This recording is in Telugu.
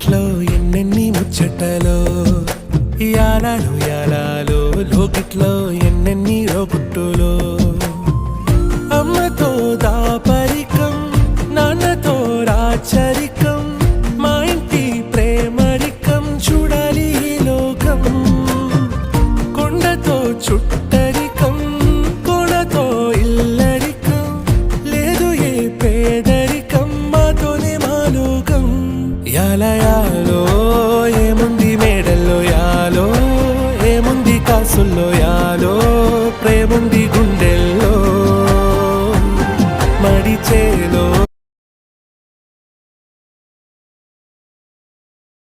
వాకిట్లో ఎన్నెన్ని ముచ్చటలో యాలాలో యాలాలో లోకిట్లో ఎన్నెన్ని రోగుట్టులో అమ్మతో దాపరికం నాన్నతో రాచరికం మా ఇంటి ప్రేమరికం చూడాలి ఈ లోకం కొండతో చుట్టరికం కొనతో ఇల్లరికం లేదు ఏ పేదరికం మాతోనే మా లోకం యాలయాలో ఏముంది మేడల్లో యాలో ఏముంది కాసుల్లో యాలో ప్రేముంది గుండె